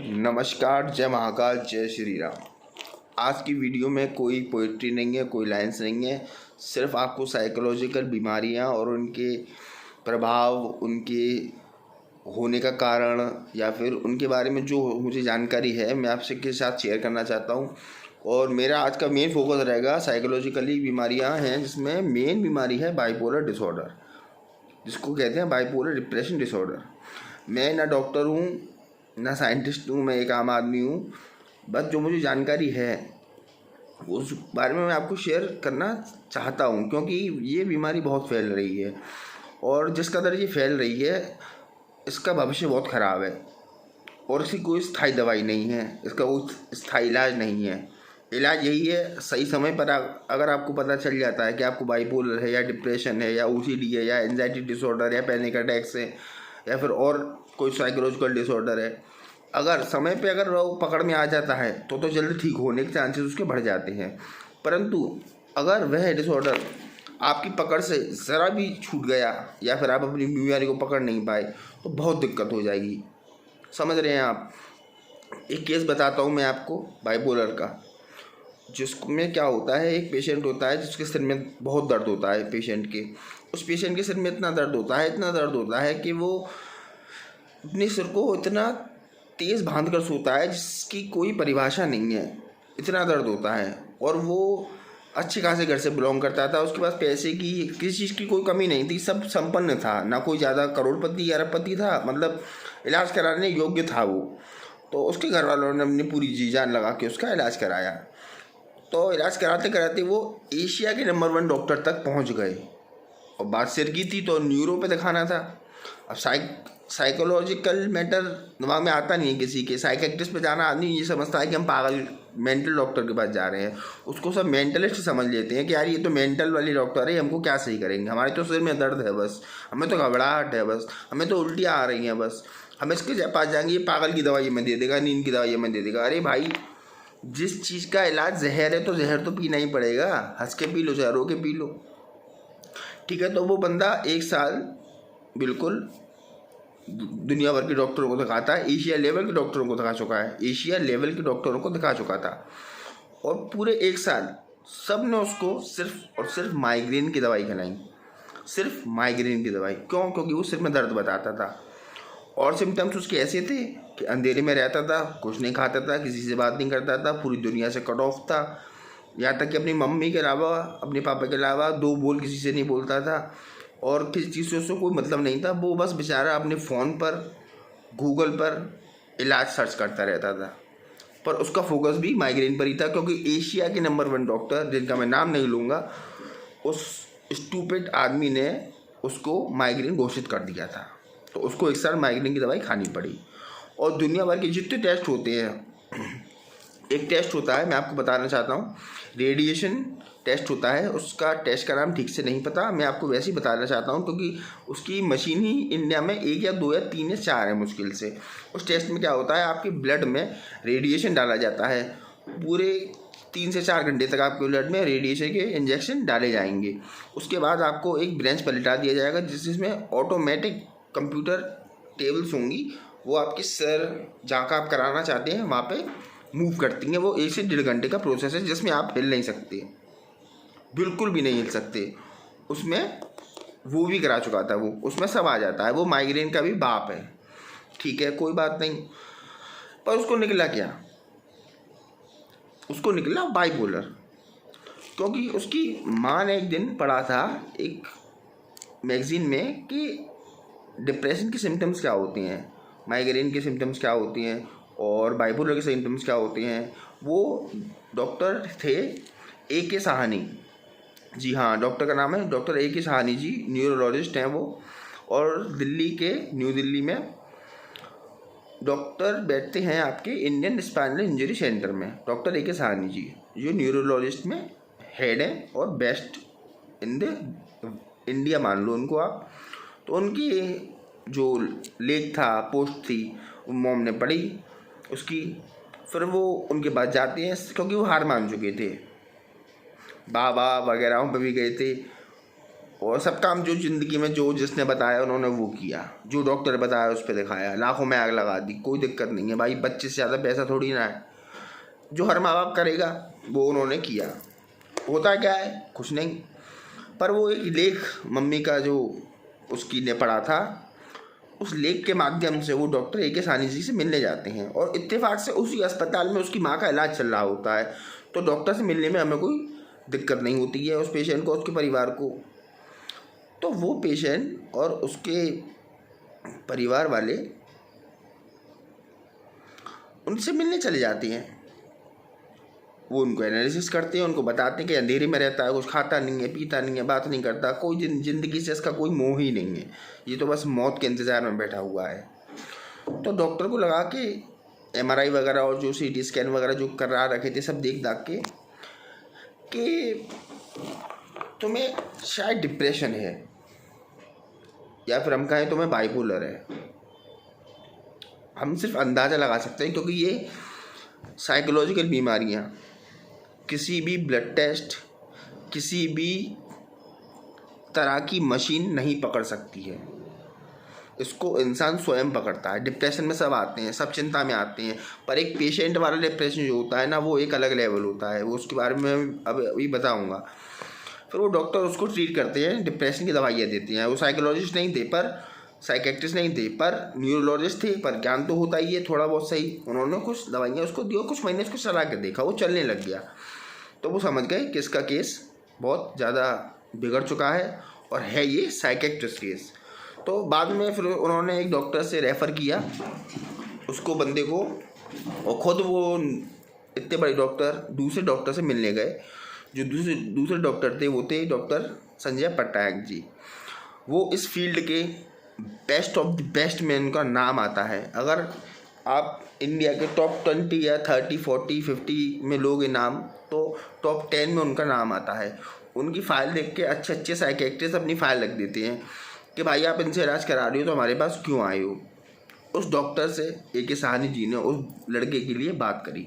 नमस्कार, जय महाकाल, जय श्री राम। आज की वीडियो में कोई पोइट्री नहीं है, कोई लाइन्स नहीं है। सिर्फ आपको साइकोलॉजिकल बीमारियां और उनके प्रभाव, उनके होने का कारण या फिर उनके बारे में जो मुझे जानकारी है मैं आपसे के साथ शेयर करना चाहता हूं। और मेरा आज का मेन फोकस रहेगा साइकोलॉजिकली बीमारियां हैं, जिसमें मेन बीमारी है बाइपोलर डिसऑर्डर, जिसको कहते हैं बाइपोलर डिप्रेशन डिसऑर्डर। मैं ना डॉक्टर हूँ ना साइंटिस्ट हूँ, मैं एक आम आदमी हूँ। बस जो मुझे जानकारी है उस बारे में मैं आपको शेयर करना चाहता हूँ, क्योंकि ये बीमारी बहुत फैल रही है और जिस कदर ये फैल रही है इसका भविष्य बहुत ख़राब है और इसकी कोई स्थायी दवाई नहीं है, इसका कोई स्थायी इलाज नहीं है। इलाज यही है, सही समय पर अगर आपको पता चल जाता है कि आपको बाइपोलर है या डिप्रेशन है या ओसीडी है या एंजाइटी डिसऑर्डर या पैनिक अटैक्स है या फिर और कोई साइकोलॉजिकल डिसऑर्डर है, अगर समय पे अगर वो पकड़ में आ जाता है तो जल्दी ठीक होने के चांसेस उसके बढ़ जाते हैं। परंतु अगर वह डिसऑर्डर आपकी पकड़ से ज़रा भी छूट गया या फिर आप अपनी बीमारी को पकड़ नहीं पाए तो बहुत दिक्कत हो जाएगी। समझ रहे हैं आप? एक केस बताता हूँ मैं आपको बाइपोलर का, जिसमें क्या होता है, एक पेशेंट होता है जिसके सिर में बहुत दर्द होता है। उस पेशेंट के सिर में इतना दर्द होता है कि वो अपने सिर को इतना तेज़ बांध कर सोता है जिसकी कोई परिभाषा नहीं है, इतना दर्द होता है। और वो अच्छे खासे घर से बिलोंग करता था, उसके पास पैसे की किसी चीज़ की कोई कमी नहीं थी, सब संपन्न था, ना कोई ज़्यादा करोड़पति या अरबपति था, मतलब इलाज कराने योग्य था वो। तो उसके घर वालों ने अपनी पूरी जी जान लगा के उसका इलाज कराया। तो इलाज कराते कराते वो एशिया के नंबर 1 डॉक्टर तक पहुंच गए। और बात सिर की थी तो न्यूरो पे दिखाना था। अब साइकोलॉजिकल मैटर दिमाग में आता नहीं है किसी के। साइकेट्रिस्ट पे जाना आदमी ये समझता है कि हम पागल मेंटल डॉक्टर के पास जा रहे हैं, उसको सब मेंटलिस्ट समझ लेते हैं कि यार ये तो मेंटल वाली डॉक्टर है, हमको क्या सही करेंगे, हमारे तो सिर में दर्द है बस, हमें तो घबराहट है बस, हमें तो उल्टियाँ आ रही हैं बस, हम इसके पास जाएंगे, ये पागल की दवाई हमें दे देगा, नींद की दवाई हमें दे देगा। अरे भाई, जिस चीज़ का इलाज जहर है तो जहर तो पीना ही पड़ेगा, हंस के पी लो चाहे रो के पी लो, ठीक है। तो वो बंदा 1 साल बिल्कुल दुनिया भर के डॉक्टरों को दिखाता है, एशिया लेवल के डॉक्टरों को दिखा चुका है, एशिया लेवल के डॉक्टरों को दिखा चुका था। और पूरे 1 साल सब ने उसको सिर्फ और सिर्फ माइग्रेन की दवाई खिलाई, सिर्फ माइग्रेन की दवाई। क्यों? क्योंकि वो सिर में दर्द बताता था। और सिम्टम्स उसके ऐसे थे कि अंधेरे में रहता था, कुछ नहीं खाता था, किसी से बात नहीं करता था, पूरी दुनिया से कट ऑफ था, यहाँ तक कि अपनी मम्मी के अलावा, अपने पापा के अलावा 2 बोल किसी से नहीं बोलता था और किसी चीज़ से उसको कोई मतलब नहीं था। वो बस बेचारा अपने फ़ोन पर गूगल पर इलाज सर्च करता रहता था, पर उसका फोकस भी माइग्रेन पर ही था, क्योंकि एशिया के नंबर 1 डॉक्टर, जिनका मैं नाम नहीं लूँगा, उस स्टूपिड आदमी ने उसको माइग्रेन घोषित कर दिया था। तो उसको 1 साल माइग्रेन की दवाई खानी पड़ी। और दुनिया भर के जितने टेस्ट होते हैं, एक टेस्ट होता है, मैं आपको बताना चाहता हूँ, रेडिएशन टेस्ट होता है, उसका टेस्ट का नाम ठीक से नहीं पता, मैं आपको वैसे ही बताना चाहता हूँ क्योंकि उसकी मशीन ही इंडिया में 1 या 2 या 3 या 4 है मुश्किल से। उस टेस्ट में क्या होता है, आपके ब्लड में रेडिएशन डाला जाता है, पूरे 3 से 4 घंटे तक आपके ब्लड में रेडिएशन के इंजेक्शन डाले जाएंगे। उसके बाद आपको एक ब्रेंच पर लिटा दिया जाएगा जिसमें ऑटोमेटिक कंप्यूटर टेबल्स होंगी, वो आपके सर जहाँ का आप कराना चाहते हैं वहाँ पे मूव करती हैं। वो 1 से 1.5 घंटे का प्रोसेस है जिसमें आप हिल नहीं सकते, बिल्कुल भी नहीं हिल सकते। उसमें वो भी करा चुका था वो, उसमें सब आ जाता है। वो माइग्रेन का भी बाप है, ठीक है, कोई बात नहीं। पर उसको निकला क्या? उसको निकला बाइपोलर, क्योंकि उसकी माँ ने एक दिन पढ़ा था एक मैगजीन में कि डिप्रेशन के सिम्टम्स क्या होते हैं, माइग्रेन के सिम्टम्स क्या होती हैं और बाइपोलर के सिम्टम्स क्या होते हैं। वो डॉक्टर थे A.K. साहनी जी, हाँ, डॉक्टर का नाम है doctor A.K. Sahni ji, neurologist हैं वो। और दिल्ली के न्यू दिल्ली में डॉक्टर बैठते हैं आपके इंडियन स्पाइनल इंजरी सेंटर में। Doctor A.K. साहनी जी जो न्यूरोलॉजिस्ट में हेड हैं और बेस्ट इन द इंडिया मान लो उनको आप। तो उनकी जो लेख था, पोस्ट थी, वो मॉम ने पढ़ी उसकी। फिर वो उनके पास जाते हैं क्योंकि वो हार मान चुके थे, बाबा वगैरह पे भी गए थे, और सब काम जो ज़िंदगी में जो जिसने बताया उन्होंने वो किया, जो डॉक्टर बताया उस पर दिखाया, लाखों में आग लगा दी। कोई दिक्कत नहीं है भाई, बच्चे से ज़्यादा पैसा थोड़ी ना है। जो हर माँ बाप करेगा वो उन्होंने किया। होता क्या है, कुछ नहीं, पर वो एक लेख मम्मी का जो उसकी ने पढ़ा था, उस लेख के माध्यम से वो डॉक्टर ए के सानी जी से मिलने जाते हैं और इत्तेफाक से उसी अस्पताल में उसकी माँ का इलाज चल रहा होता है। तो डॉक्टर से मिलने में हमें कोई दिक्कत नहीं होती है उस पेशेंट को, उसके परिवार को। तो वो पेशेंट और उसके परिवार वाले उनसे मिलने चले जाते हैं। वो उनको एनालिसिस करते हैं, उनको बताते हैं कि अंधेरे में रहता है, कुछ खाता नहीं है, पीता नहीं है, बात नहीं करता, कोई ज़िंदगी से इसका कोई मोह ही नहीं है, ये तो बस मौत के इंतज़ार में बैठा हुआ है। तो डॉक्टर को लगा कि MRI वगैरह और जो CT स्कैन वगैरह जो करा रखे थे सब देख दाख के कि तुम्हें शायद डिप्रेशन है या फिर हम कहें तुम्हें बाइपोलर है। हम सिर्फ अंदाज़ा लगा सकते हैं क्योंकि ये साइकोलॉजिकल बीमारियाँ किसी भी ब्लड टेस्ट, किसी भी तरह की मशीन नहीं पकड़ सकती है। इसको इंसान स्वयं पकड़ता है। डिप्रेशन में सब आते हैं, सब चिंता में आते हैं, पर एक पेशेंट वाला डिप्रेशन जो होता है ना, वो एक अलग लेवल होता है। वो उसके बारे में अभी बताऊंगा। फिर वो डॉक्टर उसको ट्रीट करते हैं, डिप्रेशन की दवाइयाँ देते हैं। वो साइकोलॉजिस्ट नहीं थे, पर साइकेट्रिस्ट नहीं थे, पर न्यूरोलॉजिस्ट थे, पर ज्ञान तो होता ही है थोड़ा बहुत सही। उन्होंने कुछ दवाइयाँ उसको दी और कुछ महीने उसको चला के देखा, वो चलने लग गया। तो वो समझ गए कि इसका केस बहुत ज़्यादा बिगड़ चुका है और है ये साइकेट्रिस्ट केस। तो बाद में फिर उन्होंने एक डॉक्टर से रेफ़र किया उसको, बंदे को, और ख़ुद वो इतने बड़े डॉक्टर दूसरे डॉक्टर से मिलने गए। जो दूसरे डॉक्टर थे वो थे डॉक्टर संजय पट्टायक जी। वो इस फील्ड के बेस्ट ऑफ द बेस्ट में उनका नाम आता है। अगर आप इंडिया के टॉप 20 या 30, 40, 50 में लोगे नाम, तो टॉप 10 में उनका नाम आता है। उनकी फ़ाइल देख के अच्छे अच्छे साइकेट्रिस्ट अपनी फ़ाइल रख देते हैं कि भाई आप इनसे इलाज करा रही हो तो हमारे पास क्यों आए हो। उस डॉक्टर से ए.के. साहनी जी ने उस लड़के के लिए बात करी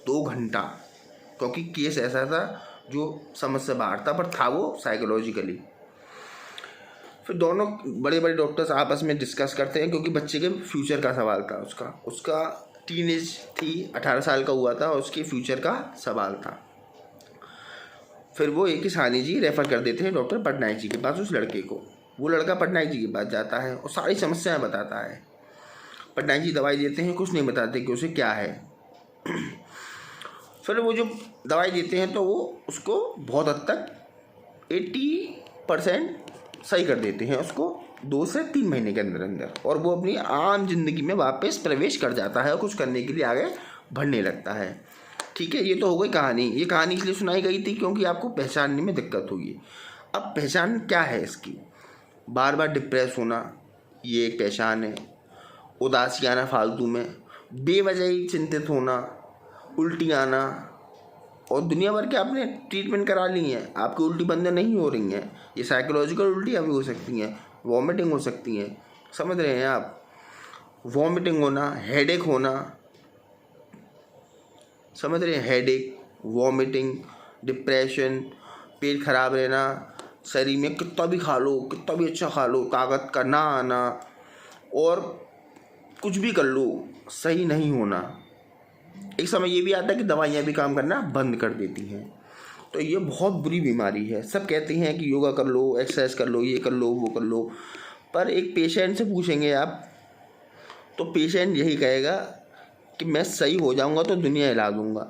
2 घंटा, क्योंकि केस ऐसा था जो समझ से बाहर था, पर था वो साइकोलॉजिकली। फिर दोनों बड़े बड़े डॉक्टर्स आपस में डिस्कस करते हैं, क्योंकि बच्चे के फ्यूचर का सवाल था। उसका टीनेज थी, 18 साल का हुआ था और उसके फ्यूचर का सवाल था। फिर वो ए.के. साहनी जी रेफ़र कर देते हैं डॉक्टर पटनायक जी के पास उस लड़के को। वो लड़का पटनायक जी के पास जाता है और सारी समस्याएं बताता है। पटनायक जी दवाई देते हैं, कुछ नहीं बताते कि उसे क्या है। फिर वो जो दवाई देते हैं तो वो उसको बहुत हद तक 80% सही कर देते हैं उसको 2 से 3 महीने के अंदर अंदर, और वो अपनी आम जिंदगी में वापस प्रवेश कर जाता है और कुछ करने के लिए आगे बढ़ने लगता है। ठीक है, ये तो हो गई कहानी। ये कहानी इसलिए सुनाई गई थी क्योंकि आपको पहचानने में दिक्कत होगी। अब पहचान क्या है इसकी? बार बार डिप्रेस होना, ये एक पहचान है। उदासी आना फालतू में, बेवजह ही चिंतित होना, उल्टी आना, और दुनिया भर के आपने ट्रीटमेंट करा ली है, आपकी उल्टी बंद नहीं हो रही हैं। ये साइकोलॉजिकल उल्टियाँ भी हो सकती हैं, वॉमिटिंग हो सकती हैं, समझ रहे हैं आप? वॉमिटिंग होना, हेडेक होना, समझ रहे हैं? हेडेक, वॉमिटिंग, डिप्रेशन, पेट खराब रहना, शरीर में कितना भी खा लो, कितना भी अच्छा खा लो, ताकत का ना आना, और कुछ भी कर लो, सही नहीं होना। एक समय ये भी आता है कि दवाइयाँ भी काम करना बंद कर देती हैं। तो ये बहुत बुरी बीमारी है। सब कहते हैं कि योगा कर लो, एक्सरसाइज कर लो, ये कर लो, वो कर लो, पर एक पेशेंट से पूछेंगे आप तो पेशेंट यही कहेगा कि मैं सही हो जाऊंगा तो दुनिया हिला दूंगा।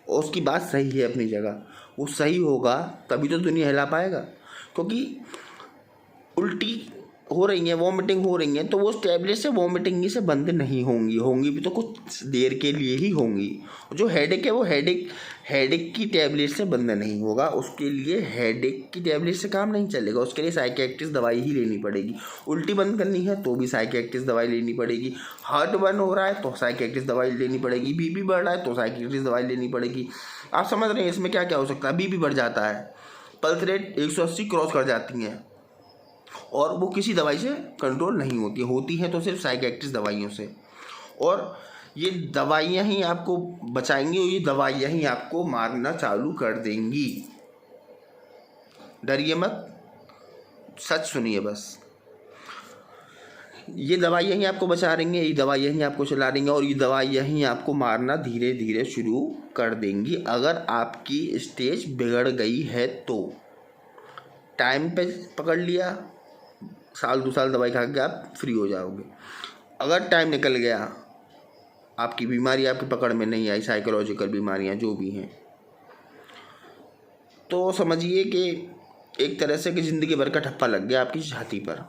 और उसकी बात सही है अपनी जगह, वो सही होगा तभी तो दुनिया हिला पाएगा। क्योंकि उल्टी हो रही हैं, वॉमिटिंग हो रही हैं, तो वो उस टैबलेट से वॉमिटिंग ही से बंद नहीं होंगी भी तो कुछ देर के लिए ही होंगी। जो हेडेक है वो हेडेक की टैबलेट से बंद नहीं होगा। उसके लिए हेडेक की टैबलेट से काम नहीं चलेगा, उसके लिए साइकियाट्रिस्ट दवाई ही लेनी पड़ेगी। उल्टी बंद करनी है तो भी साइकियाट्रिस्ट दवाई लेनी पड़ेगी। हार्ट बंद हो रहा है तो साइकियाट्रिस्ट दवाई लेनी पड़ेगी। बीपी बढ़ रहा है तो साइकियाट्रिस्ट दवाई लेनी पड़ेगी। आप समझ रहे हैं इसमें क्या क्या हो सकता है? बीपी बढ़ जाता है, पल्स रेट 180 क्रॉस कर जाती हैं, और वो किसी दवाई से कंट्रोल नहीं होती हैं तो सिर्फ साइकियाट्रिस्ट दवाइयों से। और ये दवाइयाँ ही आपको बचाएंगी और ये दवाइयाँ ही आपको मारना चालू कर देंगी। डरिए मत, सच सुनिए बस, ये दवाइयाँ ही आपको बचा देंगे, ये दवाइयाँ ही आपको चला देंगे और ये दवाइयाँ ही आपको मारना धीरे धीरे शुरू कर देंगी अगर आपकी स्टेज बिगड़ गई है तो। टाइम पे पकड़ लिया, साल 2 साल दवाई खा के आप फ्री हो जाओगे। अगर टाइम निकल गया, आपकी बीमारी आपकी पकड़ में नहीं आई, साइकोलॉजिकल बीमारियाँ जो भी हैं, तो समझिए कि एक तरह से कि ज़िंदगी भर का ठप्पा लग गया आपकी छाती पर।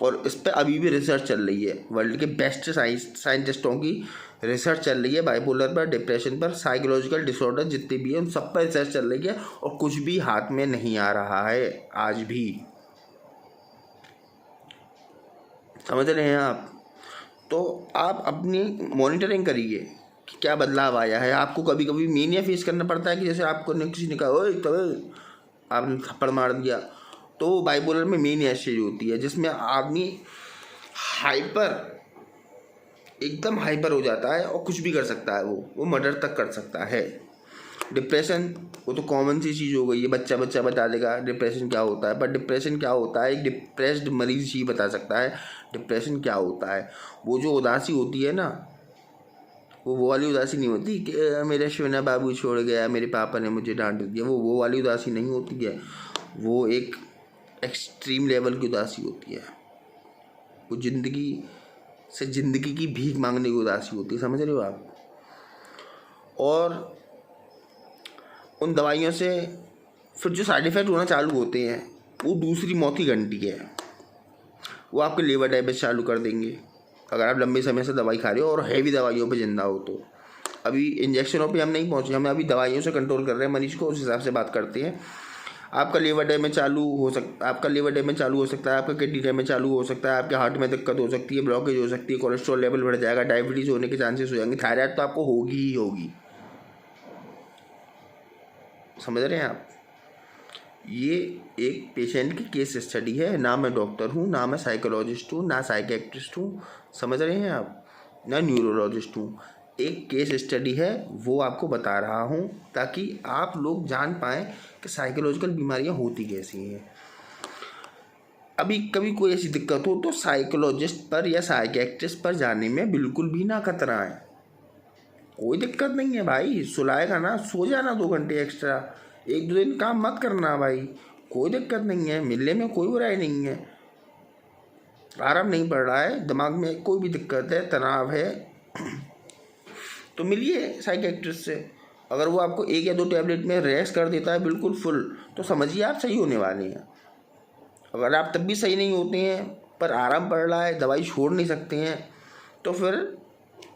और इस पर अभी भी रिसर्च चल रही है, वर्ल्ड के बेस्ट साइंटिस्टों की रिसर्च चल रही है बाइपोलर पर, डिप्रेशन पर, साइकोलॉजिकल डिसऑर्डर जितने भी हैं उन सब पर रिसर्च चल रही है और कुछ भी हाथ में नहीं आ रहा है आज भी। समझ रहे हैं आप? तो आप अपनी मॉनिटरिंग करिए कि क्या बदलाव आया है। आपको कभी कभी मेनिया फेस करना पड़ता है कि जैसे आपको किसी ने कहा ओए तब आपने थप्पड़ मार दिया, तो बाइपोलर में मेनिया स्टेज होती है जिसमें आदमी एकदम हाइपर हो जाता है और कुछ भी कर सकता है, वो मर्डर तक कर सकता है। डिप्रेशन वो तो कॉमन सी चीज़ हो गई है, बच्चा बता देगा डिप्रेशन क्या होता है, पर डिप्रेशन क्या होता है एक डिप्रेस्ड मरीज ही बता सकता है डिप्रेशन क्या होता है। वो जो उदासी होती है ना, वो वाली उदासी नहीं होती कि मेरे शिवना बाबू छोड़ गया, मेरे पापा ने मुझे डांट दिया, वो वाली उदासी नहीं होती है। वो एक एक्सट्रीम लेवल की उदासी होती है, वो ज़िंदगी की भीख मांगने की उदासी होती है। समझ रहे हो आप? और उन दवाइयों से फिर जो साइड इफ़ेक्ट होना चालू होते हैं वो दूसरी मौत की घंटी है। वो आपके लिवर डैमेज चालू कर देंगे अगर आप लंबे समय से दवाई खा रहे हो और हैवी दवाइयों पे जिंदा हो तो। अभी इंजेक्शनों पे हम नहीं पहुँचे, हम अभी दवाइयों से कंट्रोल कर रहे हैं मरीज को, उस हिसाब से बात करते हैं। आपका लिवर डैमेज चालू हो सकता है, आपका किडनी डैमेज चालू हो सकता है, आपके हार्ट में दिक्कत हो सकती है, ब्लॉकेज हो सकती है, कोलेस्ट्रॉल लेवल बढ़ जाएगा, डायबिटीज़ होने के चांसेस हो जाएंगे, थायराइड तो आपको होगी ही होगी। समझ रहे हैं आप? ये एक पेशेंट की केस स्टडी है, ना मैं डॉक्टर हूँ, ना मैं साइकोलॉजिस्ट हूँ, ना साइकेट्रिस्ट हूँ, समझ रहे हैं आप, ना न्यूरोलॉजिस्ट हूँ। एक केस स्टडी है, वो आपको बता रहा हूँ ताकि आप लोग जान पाएँ कि साइकोलॉजिकल बीमारियाँ होती कैसी हैं। अभी कभी कोई ऐसी दिक्कत हो तो साइकोलॉजिस्ट पर या साइकेट्रिस्ट पर जाने में बिल्कुल भी ना कतराएं। कोई दिक्कत नहीं है भाई, सुलाएगा ना, सो जाना 2 घंटे एक्स्ट्रा, 1-2 दिन काम मत करना भाई, कोई दिक्कत नहीं है, मिलने में कोई बुराई नहीं है। आराम नहीं पड़ रहा है, दिमाग में कोई भी दिक्कत है, तनाव है तो मिलिए साइकेट्रिस्ट से। अगर वो आपको 1 या 2 टैबलेट में रेस्ट कर देता है बिल्कुल फुल, तो समझिए आप सही होने वाले हैं। अगर आप तब भी सही नहीं होते हैं पर आराम पड़ रहा है, दवाई छोड़ नहीं सकते हैं, तो फिर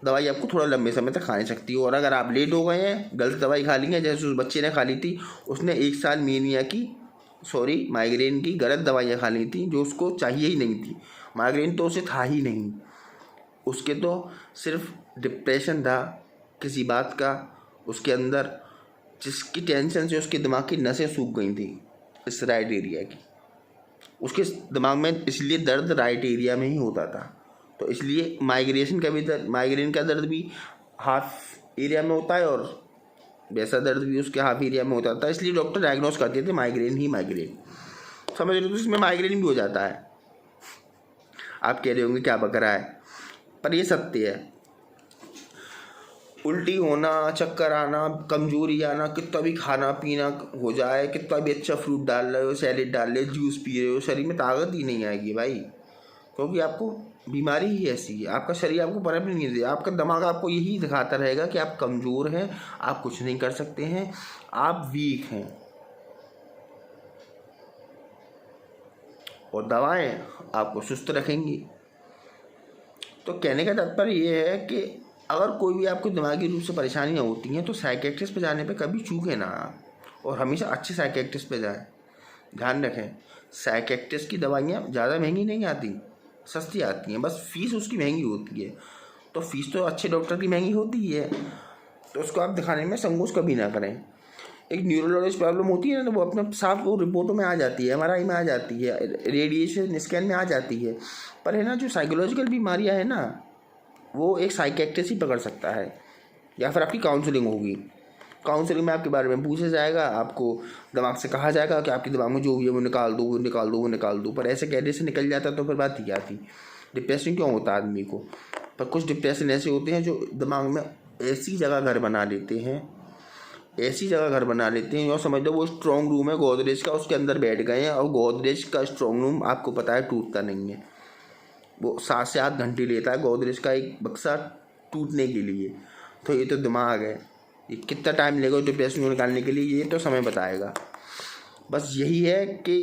दवाई आपको थोड़ा लंबे समय तक खा नहीं सकती हो। और अगर आप लेट हो गए हैं, गलत दवाई खा ली है, जैसे उस बच्चे ने खा ली थी, उसने 1 साल माइग्रेन की गलत दवाइयाँ खा ली थी जो उसको चाहिए ही नहीं थी। माइग्रेन तो उसे था ही नहीं, उसके तो सिर्फ डिप्रेशन था किसी बात का, उसके अंदर जिसकी टेंशन से उसके दिमाग की नसें सूख गई थी इस राइट एरिया की। उसके दिमाग में इसलिए दर्द राइट एरिया में ही होता था, तो इसलिए माइग्रेन का दर्द भी हाफ एरिया में होता है और वैसा दर्द भी उसके हाफ एरिया में होता था, इसलिए डॉक्टर डायग्नोस करते थे माइग्रेन। समझ रहे हो? तो इसमें माइग्रेन भी हो जाता है। आप कह रहे होंगे क्या बक रहा है, पर ये सत्य है। उल्टी होना, चक्कर आना, कमजोरी आना, कितना भी खाना पीना हो जाए, कितना भी अच्छा फ्रूट डाल रहे हो, सैलेड डाल रहे हो, जूस पी रहे हो, शरीर में ताकत ही नहीं आएगी भाई, क्योंकि आपको बीमारी ही ऐसी है। आपका शरीर आपको पनपने नहीं देगा, आपका दिमाग आपको यही दिखाता रहेगा कि आप कमज़ोर हैं, आप कुछ नहीं कर सकते हैं, आप वीक हैं। और दवाएं आपको सुस्त रखेंगी। तो कहने का तात्पर्य ये है कि अगर कोई भी आपको दिमागी रूप से परेशानियाँ होती हैं तो साइकेट्रिस्ट पे जाने पे कभी चूकें ना, और हमेशा अच्छे साइकेट्रिस्ट पे जाएं। ध्यान रखें, साइकेट्रिस्ट की दवाइयाँ ज़्यादा महंगी नहीं आती, सस्ती आती हैं, बस फीस उसकी महंगी होती है। तो फीस तो अच्छे डॉक्टर की महंगी होती ही है, तो उसको आप दिखाने में संकोच कभी ना करें। एक न्यूरोलॉजिस्ट प्रॉब्लम होती है ना, वो अपने साफ वो रिपोर्टों में आ जाती है, MRI में आ जाती है, रेडिएशन स्कैन में आ जाती है। पर है ना, जो साइकोलॉजिकल बीमारियाँ हैं ना, वो एक साइकेट्रिस्ट ही पकड़ सकता है, या फिर आपकी काउंसलिंग होगी। काउंसलिंग में आपके बारे में पूछा जाएगा, आपको दिमाग से कहा जाएगा कि आपके दिमाग में जो भी है वो निकाल दो, वो निकाल दो, वो निकाल दो। पर ऐसे कहने से निकल जाता तो फिर बात ही क्या थी। डिप्रेशन क्यों होता है आदमी को? पर कुछ डिप्रेशन ऐसे होते हैं जो दिमाग में ऐसी जगह घर बना लेते हैं, ऐसी जगह घर बना लेते हैं, और समझ लो वो स्ट्रॉन्ग रूम है गोदरेज का, उसके अंदर बैठ गए हैं। और गोदरेज का स्ट्रॉन्ग रूम आपको पता है टूटता नहीं है, वो 7 से 8 घंटे लेता है गोदरेज का एक बक्सा टूटने के लिए। तो ये तो दिमाग है, ये कितना टाइम लेगा डिप्रेशन को निकालने के लिए, ये तो समय बताएगा। बस यही है कि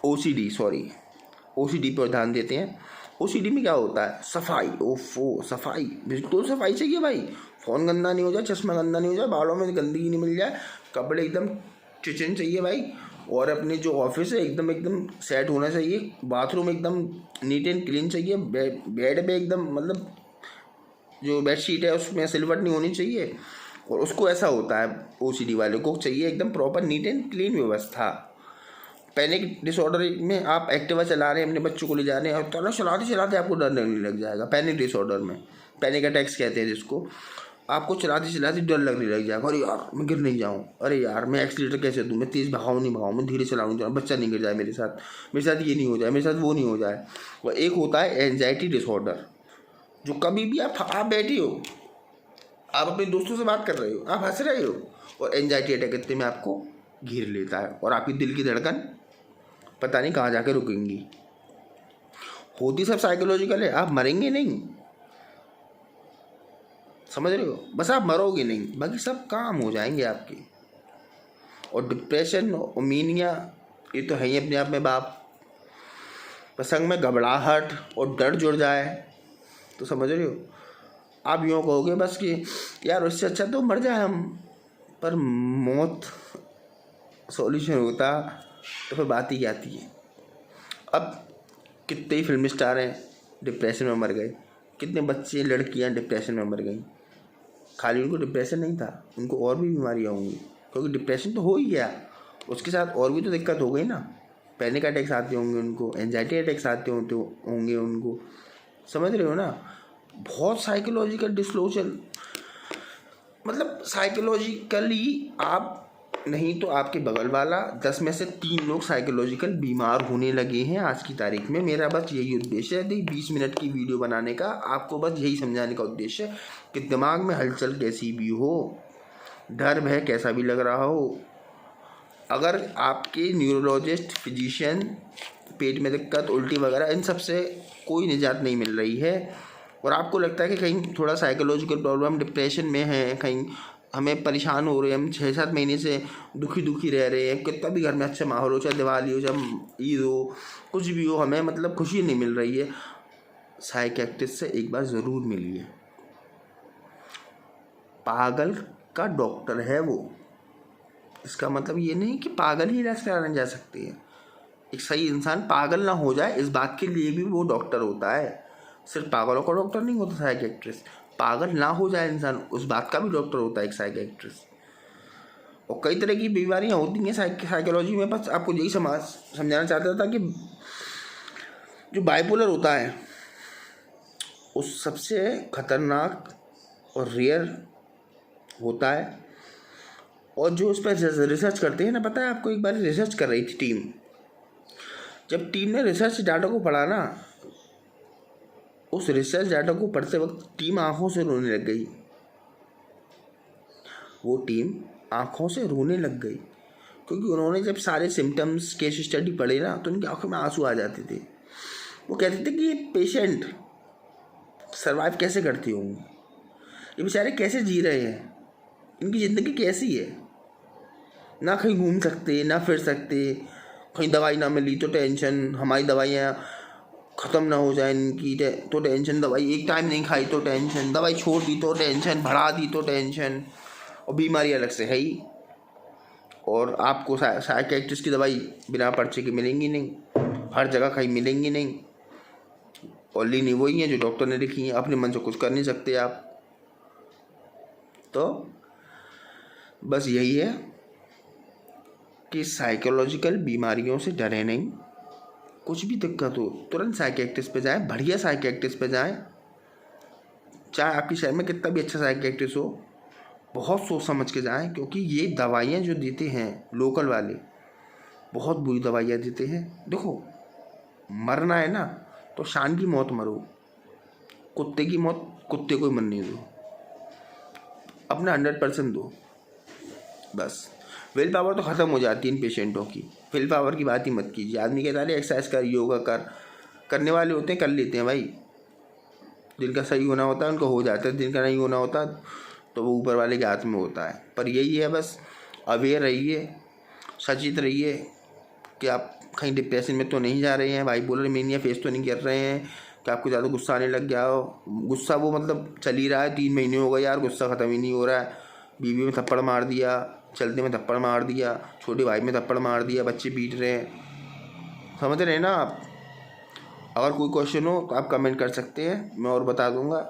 ओसीडी पर ध्यान देते हैं। ओसीडी में क्या होता है? सफाई। ओफो, सफाई, बिल्कुल सफाई चाहिए भाई। फ़ोन गंदा नहीं हो जाए, चश्मा गंदा नहीं हो जाए, बालों में गंदगी नहीं मिल जाए, कपड़े एकदम चिचिन चाहिए भाई। और अपने जो ऑफिस है एकदम सेट होना चाहिए, बाथरूम एकदम नीट एंड क्लीन चाहिए, बेड पे एकदम मतलब जो बेडशीट है उसमें सिलवट नहीं होनी चाहिए। और उसको ऐसा होता है ओसीडी वाले को चाहिए एकदम प्रॉपर नीट एंड क्लीन व्यवस्था। पैनिक डिसऑर्डर में आप एक्टिवा चला रहे हैं, अपने बच्चों को ले जा रहे हैं, और चलाते चलाते आपको डर लगने लग जाएगा। पैनिक डिसऑर्डर में, पैनिक अटैक्स कहते हैं जिसको, आपको चलाते चलाते डर लगने लग जाएगा। अरे यार मैं गिर नहीं जाऊँ, अरे यार मैं एक्सीलेटर कैसे दूँ, मैं तेज़ भगाऊँ नहीं भगाऊँ, मैं धीरे चलाऊँ, बच्चा नहीं गिर जाए मेरे साथ ये नहीं हो जाए, मेरे साथ वो नहीं हो जाए। वह एक होता है एंजाइटी डिसऑर्डर, जो कभी भी आप बैठे हो, आप अपने दोस्तों से बात कर रहे हो, आप हंस रहे हो, और एंजाइटी अटैक इतने में आपको घेर लेता है, और आपकी दिल की धड़कन पता नहीं कहाँ जाके रुकेंगी। होती सब साइकोलॉजिकल है, आप मरेंगे नहीं, समझ रहे हो? बस आप मरोगे नहीं, बाकी सब काम हो जाएंगे आपके। और डिप्रेशन और मीनिया ये तो है ही अपने आप में बाप। प्रसंग में घबराहट और डर जुड़ जाए तो समझ रहे हो, आप यूँ कहोगे बस कि यार उससे अच्छा तो मर जाए हम, पर मौत सॉल्यूशन होता तो फिर बात ही क्या थी। अब कितने ही फिल्म स्टार हैं डिप्रेशन में मर गए, कितने बच्चे लड़कियां डिप्रेशन में मर गई। खाली उनको डिप्रेशन नहीं था, उनको और भी बीमारियां होंगी, क्योंकि डिप्रेशन तो हो ही गया, उसके साथ और भी तो दिक्कत हो गई ना। पैनिक अटैक्स आते होंगे उनको, एंजाइटी अटैक्स आते होंगे उनको, समझ रहे हो ना। बहुत साइकोलॉजिकल डिसऑर्डर, मतलब साइकोलॉजिकली आप नहीं तो आपके बगल वाला, 10 में से 3 लोग साइकोलॉजिकल बीमार होने लगे हैं आज की तारीख में। मेरा बस यही उद्देश्य है 20 मिनट की वीडियो बनाने का, आपको बस यही समझाने का उद्देश्य है कि दिमाग में हलचल कैसी भी हो, डर भय कैसा भी लग रहा हो, अगर आपके न्यूरोलॉजिस्ट, फिजिशियन, पेट में दिक्कत, उल्टी वगैरह, इन सब से कोई निजात नहीं मिल रही है, और आपको लगता है कि कहीं थोड़ा साइकोलॉजिकल प्रॉब्लम, डिप्रेशन में है, कहीं हमें परेशान हो रहे हैं, हम 6-7 महीने से दुखी रह रहे हैं, कितना भी घर में अच्छा माहौल हो, चाहे दिवाली हो, चाहे ईद हो, कुछ भी हो, हमें मतलब खुशी नहीं मिल रही है, साइकियाट्रिस्ट से एक बार ज़रूर मिलिए। पागल का डॉक्टर है वो, इसका मतलब ये नहीं कि पागल ही इलाज कराने जा सकते हैं। एक सही इंसान पागल ना हो जाए इस बात के लिए भी वो डॉक्टर होता है। सिर्फ पागलों का डॉक्टर नहीं होता साइकियाट्रिस्ट, पागल ना हो जाए इंसान उस बात का भी डॉक्टर होता है एक साइकियाट्रिस्ट। और कई तरह की बीमारियां होती हैं साइकोलॉजी में। बस आपको यही समझाना चाहता था कि जो बाइपोलर होता है उस सबसे खतरनाक और रेयर होता है, और जो उस पर रिसर्च करते हैं ना, पता है आपको, एक बार रिसर्च कर रही थी टीम, जब टीम ने रिसर्च डाटा को पढ़ा ना, उस रिसर्च डाटा को पढ़ते वक्त टीम आंखों से रोने लग गई। वो टीम आंखों से रोने लग गई क्योंकि उन्होंने जब सारे सिम्टम्स, केस स्टडी पढ़े ना, तो उनकी आंखों में आंसू आ जाते थे। वो कहते थे कि ये पेशेंट सर्वाइव कैसे करते होंगे, ये बेचारे कैसे जी रहे हैं, इनकी ज़िंदगी कैसी है, ना कहीं घूम सकते, ना फिर सकते, कहीं दवाई ना मिली तो टेंशन, हमारी दवाइयाँ ख़त्म ना हो जाए इनकी तो टेंशन, दवाई एक टाइम नहीं खाई तो टेंशन, दवाई छोड़ दी तो टेंशन, बढ़ा दी तो टेंशन, और बीमारी अलग से है ही। और आपको साइकियाट्रिस्ट की दवाई बिना पर्चे के मिलेंगी नहीं, हर जगह कहीं मिलेंगी नहीं, और लेनी वही है जो डॉक्टर ने लिखी है, अपने मन से कुछ कर नहीं सकते आप। तो बस यही है कि साइकोलॉजिकल बीमारियों से डरे नहीं, कुछ भी दिक्कत हो तुरंत साइकियाट्रिस्ट पे जाएं, बढ़िया साइकियाट्रिस्ट पे जाएं, चाहे आपके शहर में कितना भी अच्छा साइकियाट्रिस्ट हो, बहुत सोच समझ के जाएं, क्योंकि ये दवाइयाँ जो देते हैं लोकल वाले, बहुत बुरी दवाइयाँ देते हैं। देखो, मरना है ना तो शान की मौत मरो, कुत्ते की मौत कुत्ते को ही मरने दो, अपना 100% दो बस। विल पावर तो ख़त्म हो जाती है इन पेशेंटों की, विल पावर की बात ही मत कीजिए। आदमी कहता है एक्सरसाइज कर, योगा कर, करने वाले होते हैं कर लेते हैं भाई, जिनका सही होना होता है उनको हो जाता है, जिनका नहीं होना होता तो वो ऊपर वाले के हाथ में होता है। पर यही है बस, अवेयर रहिए, सचेत रहिए कि आप कहीं डिप्रेशन में तो नहीं जा रहे हैं, बाइपोलर मेनिया फेस तो नहीं कर रहे हैं कि आपको ज़्यादा गुस्सा आने लग गया हो। गुस्सा वो मतलब चल ही रहा है, 3 महीने हो गए यार, गुस्सा ख़त्म ही नहीं हो रहा है। बीवी में थप्पड़ मार दिया, चलते में थप्पड़ मार दिया, छोटे भाई में थप्पड़ मार दिया, बच्चे पीट रहे हैं, समझ रहे हैं ना आप। अगर कोई क्वेश्चन हो तो आप कमेंट कर सकते हैं, मैं और बता दूंगा।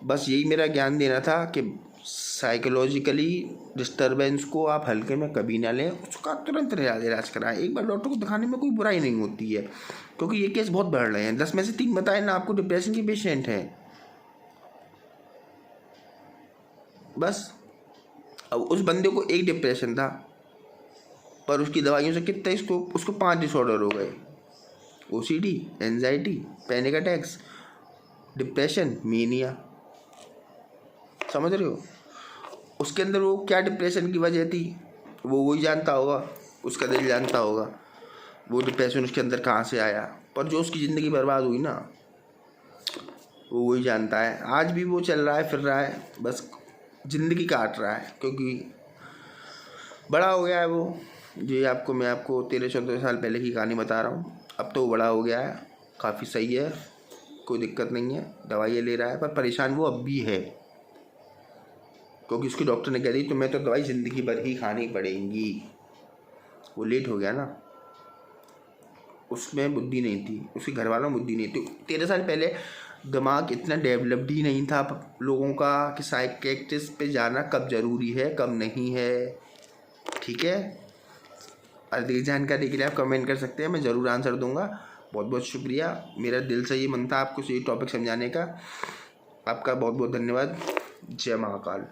बस यही मेरा ज्ञान देना था कि साइकोलॉजिकली डिस्टर्बेंस को आप हल्के में कभी ना लें, उसका तुरंत इलाज कराएं। एक बार डॉक्टर को दिखाने में कोई बुराई नहीं होती है, क्योंकि ये केस बहुत बढ़ रहे हैं। 10 में से 3 बताए ना आपको डिप्रेशन के पेशेंट हैं। बस अब उस बंदे को एक डिप्रेशन था, पर उसकी दवाइयों से कितना उसको 5 डिसऑर्डर हो गए, OCD, anxiety, panic attacks, depression, mania, समझ रहे हो। उसके अंदर वो क्या डिप्रेशन की वजह थी वो वही जानता होगा, उसका दिल जानता होगा वो डिप्रेशन उसके अंदर कहाँ से आया। पर जो उसकी ज़िंदगी बर्बाद हुई ना, वो वही जानता है। आज भी वो चल रहा है, फिर रहा है, बस ज़िंदगी काट रहा है, क्योंकि बड़ा हो गया है वो। मैं आपको 13-14 साल पहले की कहानी बता रहा हूँ। अब तो वो बड़ा हो गया है, काफ़ी सही है, कोई दिक्कत नहीं है, दवाइयाँ ले रहा है, पर परेशान वो अब भी है, क्योंकि उसके डॉक्टर ने कह दी तुम्हें तो दवाई ज़िंदगी भर ही खानी पड़ेगी। वो लेट हो गया ना, उसमें बुद्धि नहीं थी, उसके घर वालों में बुद्धि नहीं थी। 13 साल पहले दिमाग इतना डेवलप्ड ही नहीं था लोगों का कि साइकियाट्रिस्ट पे जाना कब ज़रूरी है कब नहीं है। ठीक है, अधिक जानकारी के लिए आप कमेंट कर सकते हैं, मैं ज़रूर आंसर दूंगा। बहुत बहुत शुक्रिया, मेरा दिल से ये मन था आपको ये टॉपिक समझाने का। आपका बहुत बहुत धन्यवाद। जय महाकाल।